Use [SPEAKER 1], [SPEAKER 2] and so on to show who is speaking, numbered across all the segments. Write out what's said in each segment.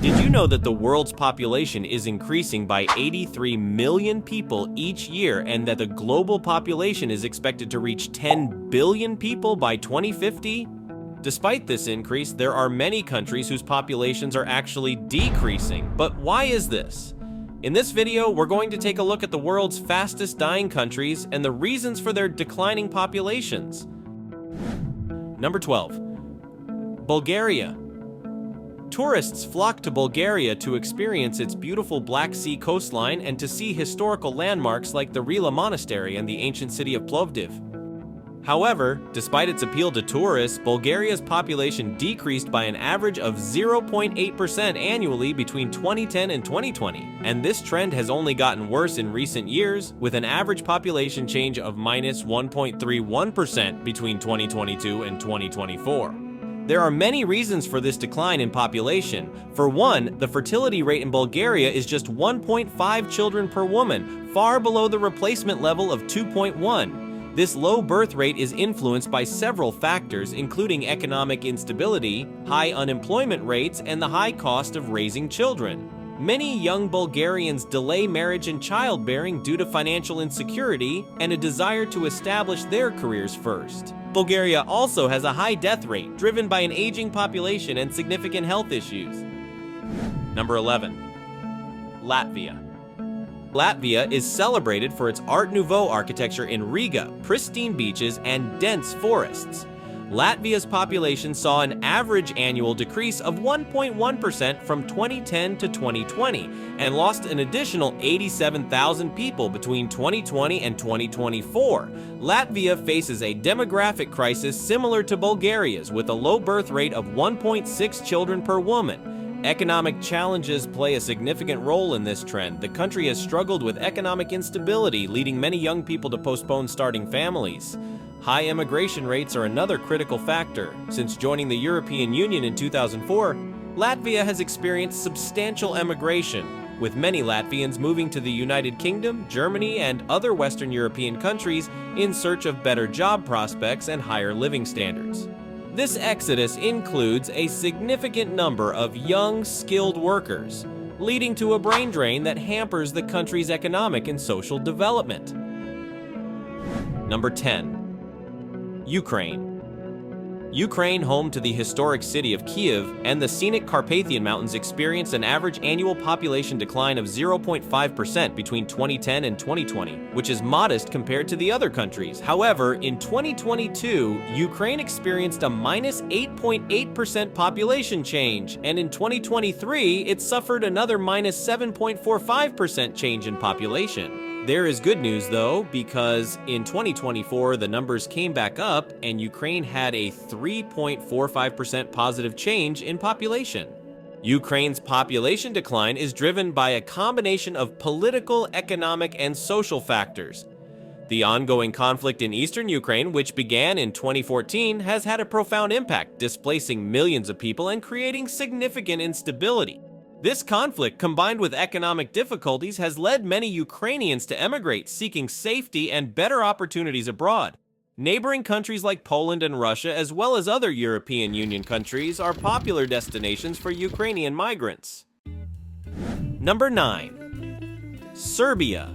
[SPEAKER 1] Did you know that the world's population is increasing by 83 million people each year and that the global population is expected to reach 10 billion people by 2050? Despite this increase, there are many countries whose populations are actually decreasing. But why is this? In this video, we're going to take a look at the world's fastest dying countries and the reasons for their declining populations. Number 12. Bulgaria. Tourists flock to Bulgaria to experience its beautiful Black Sea coastline and to see historical landmarks like the Rila Monastery and the ancient city of Plovdiv. However, despite its appeal to tourists, Bulgaria's population decreased by an average of 0.8% annually between 2010 and 2020, and this trend has only gotten worse in recent years, with an average population change of minus 1.31% between 2022 and 2024. There are many reasons for this decline in population. For one, the fertility rate in Bulgaria is just 1.5 children per woman, far below the replacement level of 2.1. This low birth rate is influenced by several factors, including economic instability, high unemployment rates, and the high cost of raising children. Many young Bulgarians delay marriage and childbearing due to financial insecurity and a desire to establish their careers first. Bulgaria also has a high death rate, driven by an aging population and significant health issues. Number 11. Latvia. Latvia is celebrated for its Art Nouveau architecture in Riga, pristine beaches, and dense forests. Latvia's population saw an average annual decrease of 1.1% from 2010 to 2020 and lost an additional 87,000 people between 2020 and 2024. Latvia faces a demographic crisis similar to Bulgaria's, with a low birth rate of 1.6 children per woman. Economic challenges play a significant role in this trend. The country has struggled with economic instability, leading many young people to postpone starting families. High immigration rates are another critical factor. Since joining the European Union in 2004, Latvia has experienced substantial emigration, with many Latvians moving to the United Kingdom, Germany, and other Western European countries in search of better job prospects and higher living standards. This exodus includes a significant number of young, skilled workers, leading to a brain drain that hampers the country's economic and social development. Number 10. Ukraine. Ukraine, home to the historic city of Kiev and the scenic Carpathian Mountains, experienced an average annual population decline of 0.5% between 2010 and 2020, which is modest compared to the other countries. However, in 2022, Ukraine experienced a minus 8.8% population change, and in 2023, it suffered another minus 7.45% change in population. There is good news though, because in 2024 the numbers came back up and Ukraine had a 3.45% positive change in population. Ukraine's population decline is driven by a combination of political, economic, and social factors. The ongoing conflict in eastern Ukraine, which began in 2014, has had a profound impact, displacing millions of people and creating significant instability. This conflict, combined with economic difficulties, has led many Ukrainians to emigrate, seeking safety and better opportunities abroad. Neighboring countries like Poland and Russia, as well as other European Union countries, are popular destinations for Ukrainian migrants. Number 9. Serbia.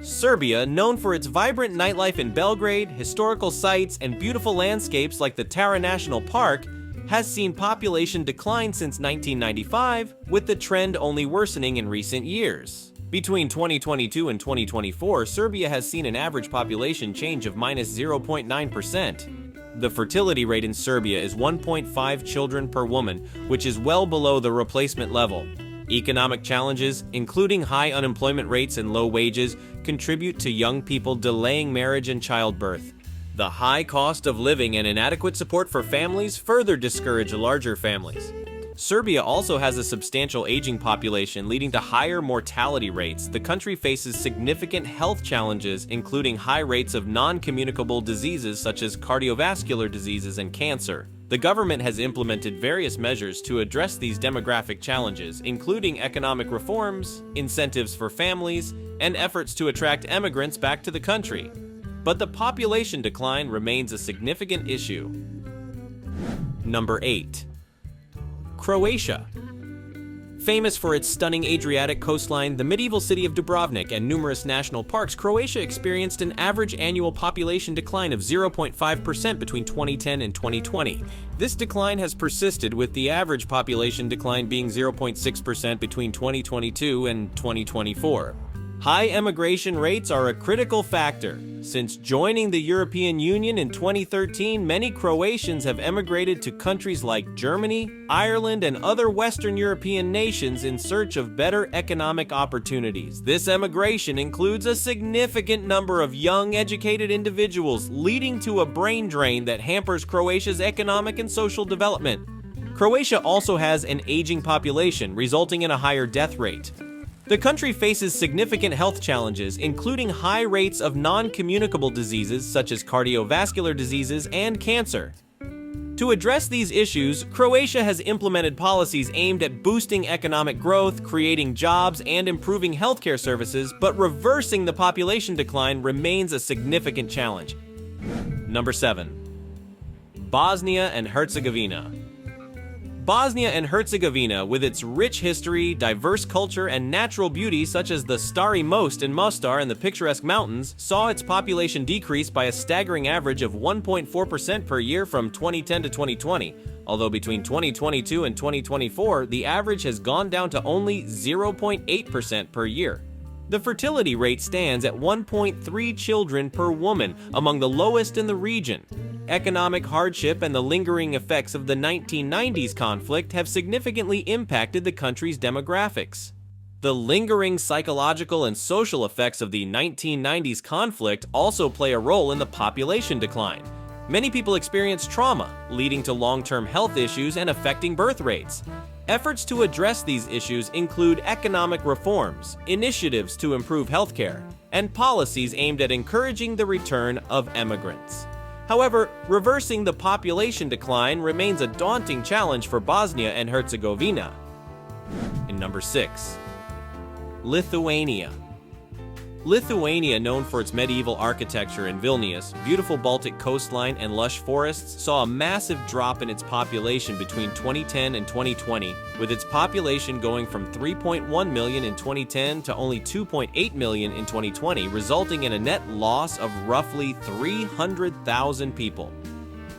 [SPEAKER 1] Serbia, known for its vibrant nightlife in Belgrade, historical sites, and beautiful landscapes like the Tara National Park, has seen population decline since 1995, with the trend only worsening in recent years. Between 2022 and 2024, Serbia has seen an average population change of minus 0.9%. The fertility rate in Serbia is 1.5 children per woman, which is well below the replacement level. Economic challenges, including high unemployment rates and low wages, contribute to young people delaying marriage and childbirth. The high cost of living and inadequate support for families further discourage larger families. Serbia also has a substantial aging population, leading to higher mortality rates. The country faces significant health challenges, including high rates of non-communicable diseases such as cardiovascular diseases and cancer. The government has implemented various measures to address these demographic challenges, including economic reforms, incentives for families, and efforts to attract immigrants back to the country. But the population decline remains a significant issue. Number 8. Croatia. Famous for its stunning Adriatic coastline, the medieval city of Dubrovnik, and numerous national parks, Croatia experienced an average annual population decline of 0.5% between 2010 and 2020. This decline has persisted, with the average population decline being 0.6% between 2022 and 2024. High emigration rates are a critical factor. Since joining the European Union in 2013, many Croatians have emigrated to countries like Germany, Ireland, and other Western European nations in search of better economic opportunities. This emigration includes a significant number of young, educated individuals, leading to a brain drain that hampers Croatia's economic and social development. Croatia also has an aging population, resulting in a higher death rate. The country faces significant health challenges, including high rates of non-communicable diseases such as cardiovascular diseases and cancer. To address these issues, Croatia has implemented policies aimed at boosting economic growth, creating jobs, and improving healthcare services, but reversing the population decline remains a significant challenge. Number 7. Bosnia and Herzegovina. Bosnia and Herzegovina, with its rich history, diverse culture, and natural beauty such as the Stari Most in Mostar and the picturesque mountains, saw its population decrease by a staggering average of 1.4% per year from 2010 to 2020, although between 2022 and 2024, the average has gone down to only 0.8% per year. The fertility rate stands at 1.3 children per woman, among the lowest in the region. Economic hardship and the lingering effects of the 1990s conflict have significantly impacted the country's demographics. The lingering psychological and social effects of the 1990s conflict also play a role in the population decline. Many people experience trauma, leading to long-term health issues and affecting birth rates. Efforts to address these issues include economic reforms, initiatives to improve healthcare, and policies aimed at encouraging the return of emigrants. However, reversing the population decline remains a daunting challenge for Bosnia and Herzegovina. And number 6. Lithuania. Lithuania, known for its medieval architecture in Vilnius, beautiful Baltic coastline, and lush forests, saw a massive drop in its population between 2010 and 2020, with its population going from 3.1 million in 2010 to only 2.8 million in 2020, resulting in a net loss of roughly 300,000 people.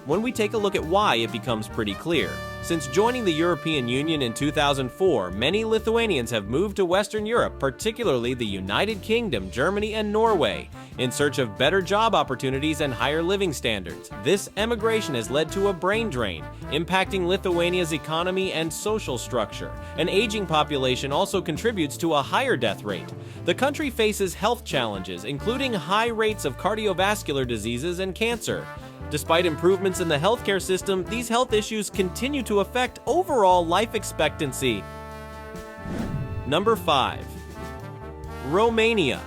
[SPEAKER 1] When we take a look at why, it becomes pretty clear. Since joining the European Union in 2004, many Lithuanians have moved to Western Europe, particularly the United Kingdom, Germany, and Norway, in search of better job opportunities and higher living standards. This emigration has led to a brain drain, impacting Lithuania's economy and social structure. An aging population also contributes to a higher death rate. The country faces health challenges, including high rates of cardiovascular diseases and cancer. Despite improvements in the healthcare system, these health issues continue to affect overall life expectancy. Number 5. Romania.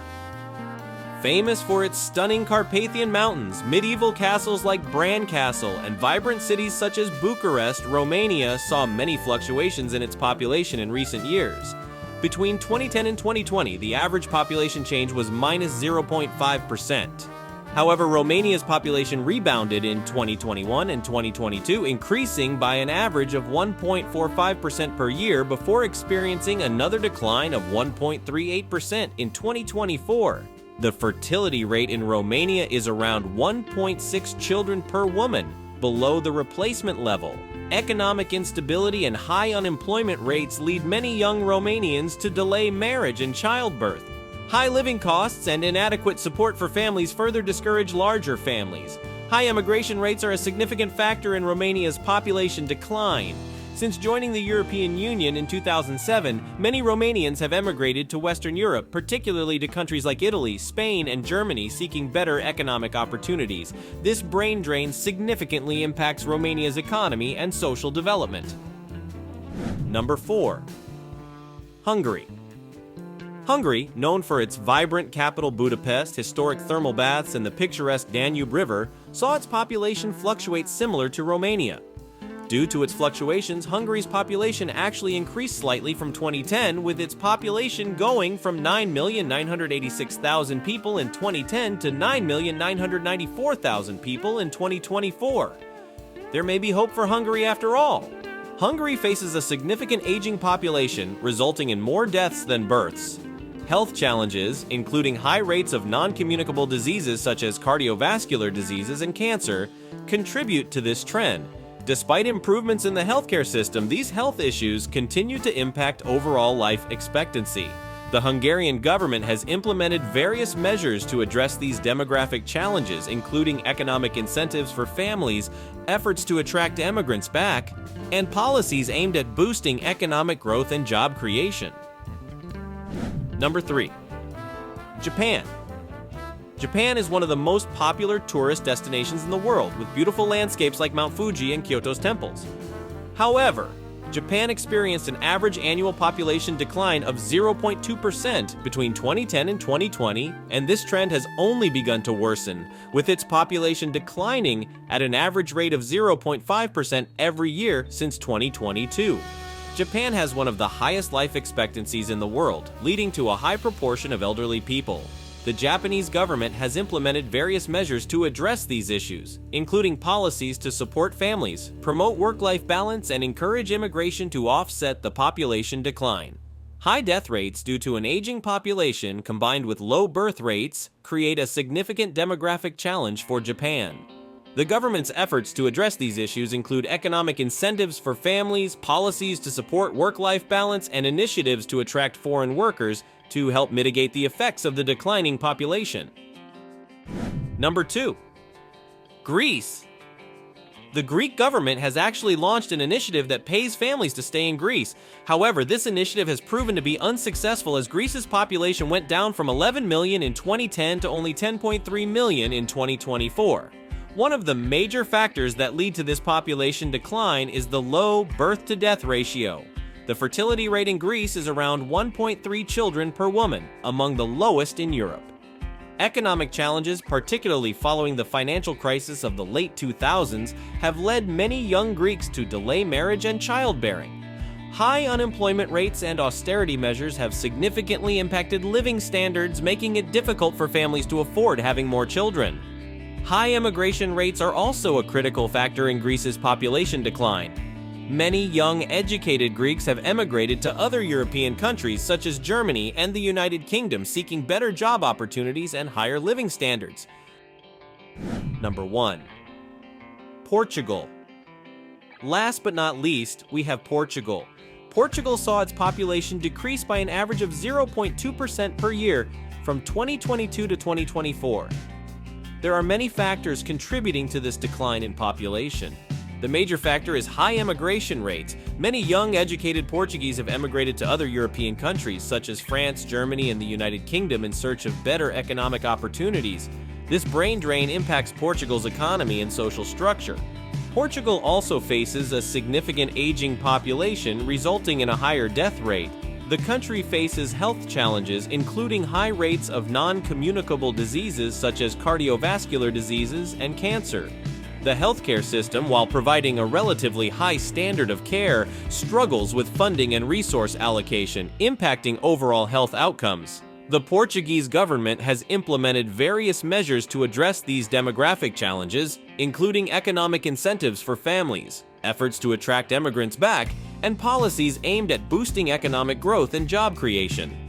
[SPEAKER 1] Famous for its stunning Carpathian mountains, medieval castles like Bran Castle, and vibrant cities such as Bucharest, Romania saw many fluctuations in its population in recent years. Between 2010 and 2020, the average population change was minus 0.5%. However, Romania's population rebounded in 2021 and 2022, increasing by an average of 1.45% per year before experiencing another decline of 1.38% in 2024. The fertility rate in Romania is around 1.6 children per woman, below the replacement level. Economic instability and high unemployment rates lead many young Romanians to delay marriage and childbirth. High living costs and inadequate support for families further discourage larger families. High immigration rates are a significant factor in Romania's population decline. Since joining the European Union in 2007, many Romanians have emigrated to Western Europe, particularly to countries like Italy, Spain, and Germany, seeking better economic opportunities. This brain drain significantly impacts Romania's economy and social development. Number 4. Hungary. Hungary, known for its vibrant capital Budapest, historic thermal baths, and the picturesque Danube River, saw its population fluctuate similar to Romania. Due to its fluctuations, Hungary's population actually increased slightly from 2010, with its population going from 9,986,000 people in 2010 to 9,994,000 people in 2024. There may be hope for Hungary after all. Hungary faces a significant aging population, resulting in more deaths than births. Health challenges, including high rates of non-communicable diseases such as cardiovascular diseases and cancer, contribute to this trend. Despite improvements in the healthcare system, these health issues continue to impact overall life expectancy. The Hungarian government has implemented various measures to address these demographic challenges, including economic incentives for families, efforts to attract immigrants back, and policies aimed at boosting economic growth and job creation. Number 3. Japan. Japan is one of the most popular tourist destinations in the world, with beautiful landscapes like Mount Fuji and Kyoto's temples. However, Japan experienced an average annual population decline of 0.2% between 2010 and 2020, and this trend has only begun to worsen, with its population declining at an average rate of 0.5% every year since 2022. Japan has one of the highest life expectancies in the world, leading to a high proportion of elderly people. The Japanese government has implemented various measures to address these issues, including policies to support families, promote work-life balance, and encourage immigration to offset the population decline. High death rates due to an aging population combined with low birth rates create a significant demographic challenge for Japan. The government's efforts to address these issues include economic incentives for families, policies to support work-life balance, and initiatives to attract foreign workers to help mitigate the effects of the declining population. Number 2. Greece. The Greek government has actually launched an initiative that pays families to stay in Greece. However, this initiative has proven to be unsuccessful as Greece's population went down from 11 million in 2010 to only 10.3 million in 2024. One of the major factors that lead to this population decline is the low birth-to-death ratio. The fertility rate in Greece is around 1.3 children per woman, among the lowest in Europe. Economic challenges, particularly following the financial crisis of the late 2000s, have led many young Greeks to delay marriage and childbearing. High unemployment rates and austerity measures have significantly impacted living standards, making it difficult for families to afford having more children. High immigration rates are also a critical factor in Greece's population decline. Many young, educated Greeks have emigrated to other European countries such as Germany and the United Kingdom, seeking better job opportunities and higher living standards. Number 1. Portugal. Last but not least, we have Portugal. Portugal saw its population decrease by an average of 0.2% per year from 2022 to 2024. There are many factors contributing to this decline in population. The major factor is high immigration rates. Many young, educated Portuguese have emigrated to other European countries such as France, Germany, and the United Kingdom in search of better economic opportunities. This brain drain impacts Portugal's economy and social structure. Portugal also faces a significant aging population, resulting in a higher death rate. The country faces health challenges, including high rates of non-communicable diseases such as cardiovascular diseases and cancer. The healthcare system, while providing a relatively high standard of care, struggles with funding and resource allocation, impacting overall health outcomes. The Portuguese government has implemented various measures to address these demographic challenges, including economic incentives for families, efforts to attract immigrants back, and policies aimed at boosting economic growth and job creation.